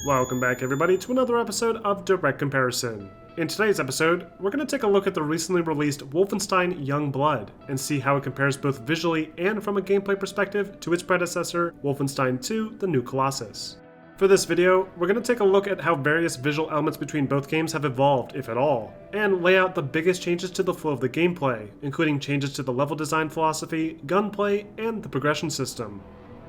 Welcome back everybody to another episode of Direct Comparison. In today's episode, we're going to take a look at the recently released Wolfenstein Youngblood and see how it compares both visually and from a gameplay perspective to its predecessor, Wolfenstein II: The New Colossus. For this video, we're going to take a look at how various visual elements between both games have evolved, if at all, and lay out the biggest changes to the flow of the gameplay, including changes to the level design philosophy, gunplay, and the progression system.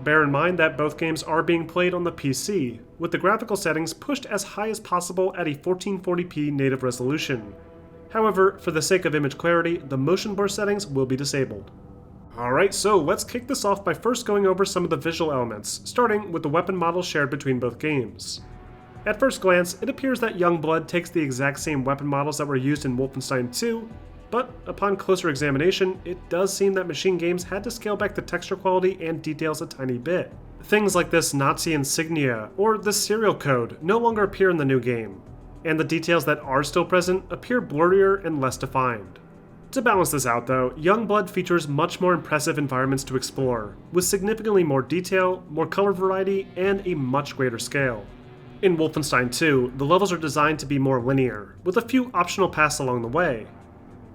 Bear in mind that both games are being played on the PC, with the graphical settings pushed as high as possible at a 1440p native resolution. However, for the sake of image clarity, the motion blur settings will be disabled. Alright, so let's kick this off by first going over some of the visual elements, starting with the weapon models shared between both games. At first glance, it appears that Youngblood takes the exact same weapon models that were used in Wolfenstein II, but upon closer examination, it does seem that Machine Games had to scale back the texture quality and details a tiny bit. Things like this Nazi insignia or the serial code no longer appear in the new game, and the details that are still present appear blurrier and less defined. To balance this out though, Youngblood features much more impressive environments to explore, with significantly more detail, more color variety, and a much greater scale. In Wolfenstein II, the levels are designed to be more linear, with a few optional paths along the way.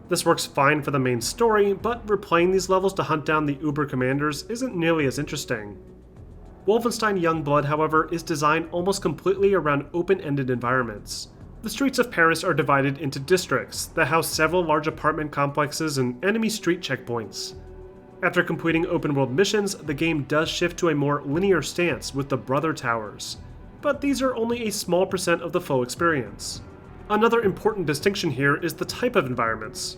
This works fine for the main story, but replaying these levels to hunt down the Uber commanders isn't nearly as interesting. Wolfenstein Youngblood, however, is designed almost completely around open-ended environments. The streets of Paris are divided into districts that house several large apartment complexes and enemy street checkpoints. After completing open-world missions, the game does shift to a more linear stance with the Brother Towers, but these are only a small percent of the full experience. Another important distinction here is the type of environments.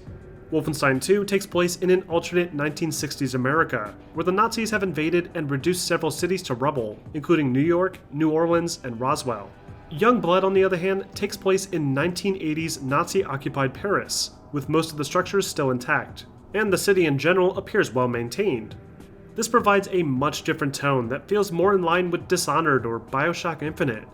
Wolfenstein II takes place in an alternate 1960s America, where the Nazis have invaded and reduced several cities to rubble, including New York, New Orleans, and Roswell. Youngblood, on the other hand, takes place in 1980s Nazi-occupied Paris, with most of the structures still intact, and the city in general appears well maintained. This provides a much different tone that feels more in line with Dishonored or BioShock Infinite,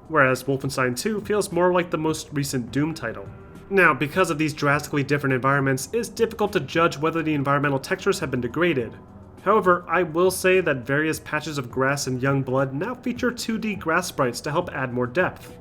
whereas Wolfenstein 2 feels more like the most recent Doom title. Now, because of these drastically different environments, it's difficult to judge whether the environmental textures have been degraded. However, I will say that various patches of grass in Youngblood now feature 2D grass sprites to help add more depth,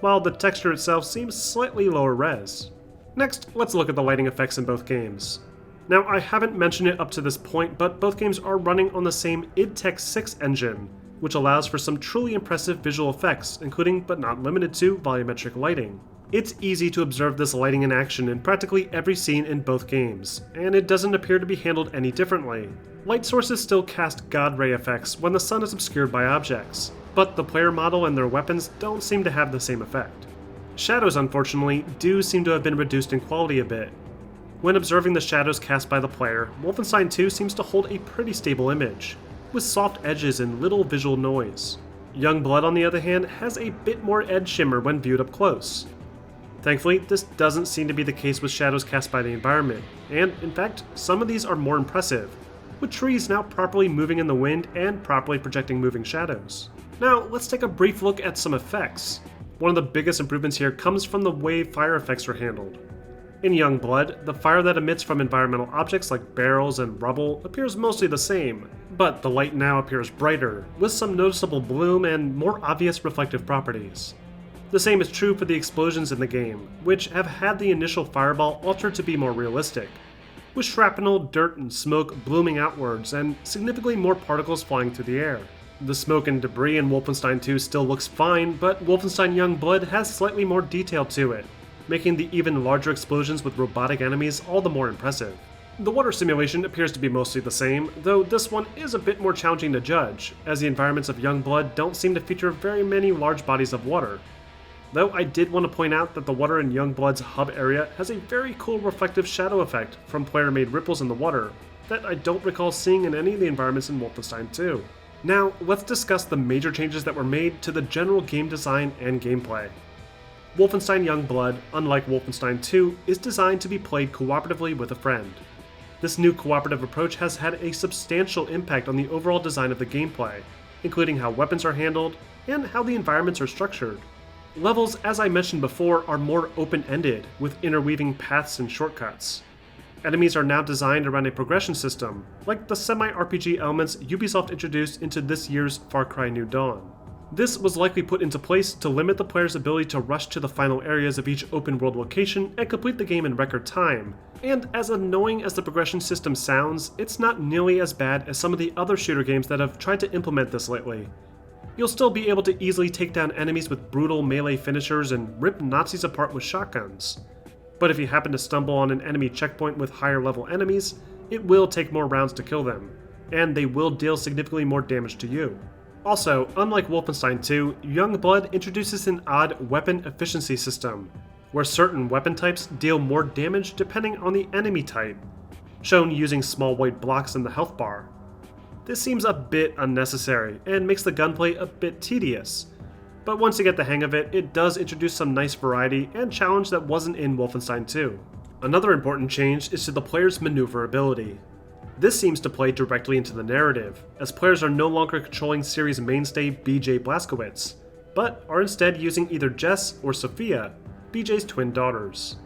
while the texture itself seems slightly lower res. Next, let's look at the lighting effects in both games. Now, I haven't mentioned it up to this point, but both games are running on the same id Tech 6 engine, which allows for some truly impressive visual effects, including but not limited to volumetric lighting. It's easy to observe this lighting in action in practically every scene in both games, and it doesn't appear to be handled any differently. Light sources still cast God ray effects when the sun is obscured by objects, but the player model and their weapons don't seem to have the same effect. Shadows, unfortunately, do seem to have been reduced in quality a bit. When observing the shadows cast by the player, Wolfenstein 2 seems to hold a pretty stable image, with soft edges and little visual noise. Youngblood, on the other hand, has a bit more edge shimmer when viewed up close. Thankfully, this doesn't seem to be the case with shadows cast by the environment, and in fact, some of these are more impressive, with trees now properly moving in the wind and properly projecting moving shadows. Now, let's take a brief look at some effects. One of the biggest improvements here comes from the way fire effects are handled. In Youngblood, the fire that emits from environmental objects like barrels and rubble appears mostly the same, but the light now appears brighter, with some noticeable bloom and more obvious reflective properties. The same is true for the explosions in the game, which have had the initial fireball altered to be more realistic, with shrapnel, dirt, and smoke blooming outwards and significantly more particles flying through the air. The smoke and debris in Wolfenstein 2 still looks fine, but Wolfenstein Youngblood has slightly more detail to it, making the even larger explosions with robotic enemies all the more impressive. The water simulation appears to be mostly the same, though this one is a bit more challenging to judge, as the environments of Youngblood don't seem to feature very many large bodies of water. Though I did want to point out that the water in Youngblood's hub area has a very cool reflective shadow effect from player-made ripples in the water that I don't recall seeing in any of the environments in Wolfenstein 2. Now, let's discuss the major changes that were made to the general game design and gameplay. Wolfenstein Youngblood, unlike Wolfenstein 2, is designed to be played cooperatively with a friend. This new cooperative approach has had a substantial impact on the overall design of the gameplay, including how weapons are handled and how the environments are structured. Levels, as I mentioned before, are more open-ended, with interweaving paths and shortcuts. Enemies are now designed around a progression system, like the semi-RPG elements Ubisoft introduced into this year's Far Cry New Dawn. This was likely put into place to limit the player's ability to rush to the final areas of each open world location and complete the game in record time. And as annoying as the progression system sounds, it's not nearly as bad as some of the other shooter games that have tried to implement this lately. You'll still be able to easily take down enemies with brutal melee finishers and rip Nazis apart with shotguns. But if you happen to stumble on an enemy checkpoint with higher level enemies, it will take more rounds to kill them, and they will deal significantly more damage to you. Also, unlike Wolfenstein II, Youngblood introduces an odd weapon efficiency system, where certain weapon types deal more damage depending on the enemy type, shown using small white blocks in the health bar. This seems a bit unnecessary, and makes the gunplay a bit tedious, but once you get the hang of it, it does introduce some nice variety and challenge that wasn't in Wolfenstein II. Another important change is to the player's maneuverability. This seems to play directly into the narrative, as players are no longer controlling series mainstay BJ Blazkowicz, but are instead using either Jess or Sophia, BJ's twin daughters.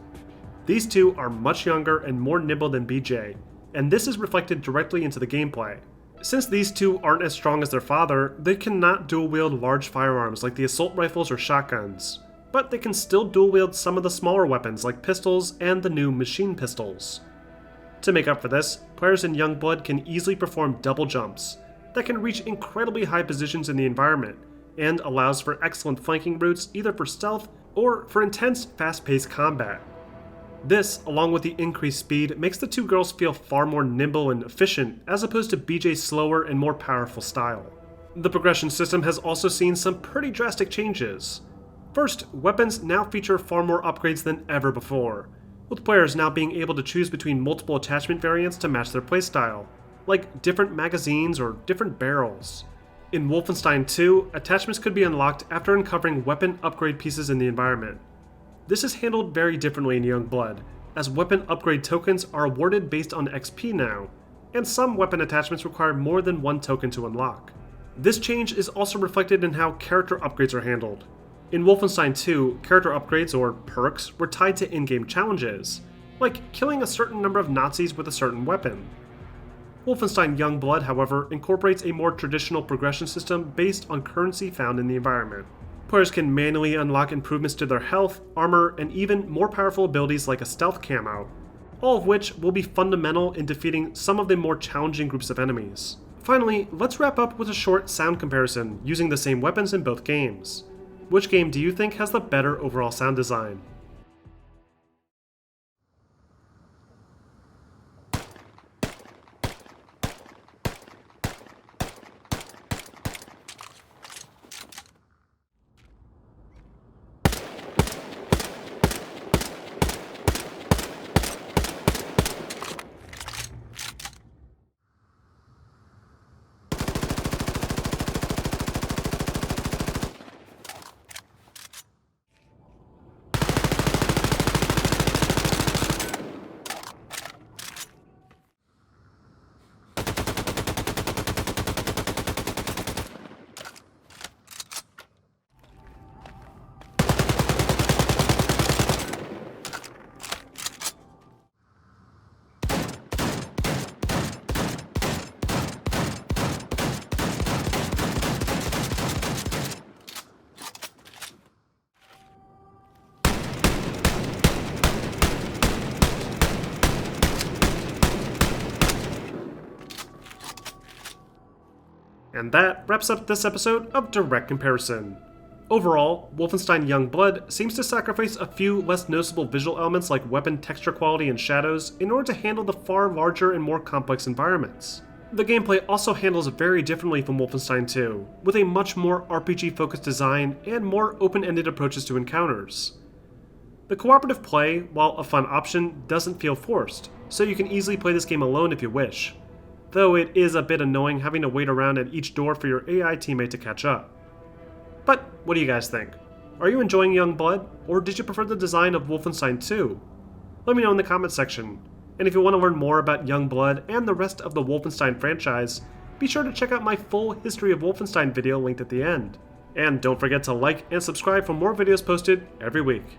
These two are much younger and more nimble than BJ, and this is reflected directly into the gameplay. Since these two aren't as strong as their father, they cannot dual-wield large firearms like the assault rifles or shotguns, but they can still dual-wield some of the smaller weapons like pistols and the new machine pistols. To make up for this, players in Youngblood can easily perform double jumps that can reach incredibly high positions in the environment, and allows for excellent flanking routes either for stealth or for intense, fast-paced combat. This, along with the increased speed, makes the two girls feel far more nimble and efficient as opposed to BJ's slower and more powerful style. The progression system has also seen some pretty drastic changes. First, weapons now feature far more upgrades than ever before, with players now being able to choose between multiple attachment variants to match their playstyle, like different magazines or different barrels. In Wolfenstein II, attachments could be unlocked after uncovering weapon upgrade pieces in the environment. This is handled very differently in Youngblood, as weapon upgrade tokens are awarded based on XP now, and some weapon attachments require more than one token to unlock. This change is also reflected in how character upgrades are handled. In Wolfenstein II, character upgrades, or perks, were tied to in-game challenges, like killing a certain number of Nazis with a certain weapon. Wolfenstein Youngblood, however, incorporates a more traditional progression system based on currency found in the environment. Players can manually unlock improvements to their health, armor, and even more powerful abilities like a stealth camo, all of which will be fundamental in defeating some of the more challenging groups of enemies. Finally, let's wrap up with a short sound comparison using the same weapons in both games. Which game do you think has the better overall sound design? And that wraps up this episode of Direct Comparison. Overall, Wolfenstein Youngblood seems to sacrifice a few less noticeable visual elements like weapon texture quality and shadows in order to handle the far larger and more complex environments. The gameplay also handles very differently from Wolfenstein II, with a much more RPG-focused design and more open-ended approaches to encounters. The cooperative play, while a fun option, doesn't feel forced, so you can easily play this game alone if you wish, though it is a bit annoying having to wait around at each door for your AI teammate to catch up. But what do you guys think? Are you enjoying Youngblood, or did you prefer the design of Wolfenstein II? Let me know in the comments section, and if you want to learn more about Youngblood and the rest of the Wolfenstein franchise, be sure to check out my full History of Wolfenstein video linked at the end. And don't forget to like and subscribe for more videos posted every week.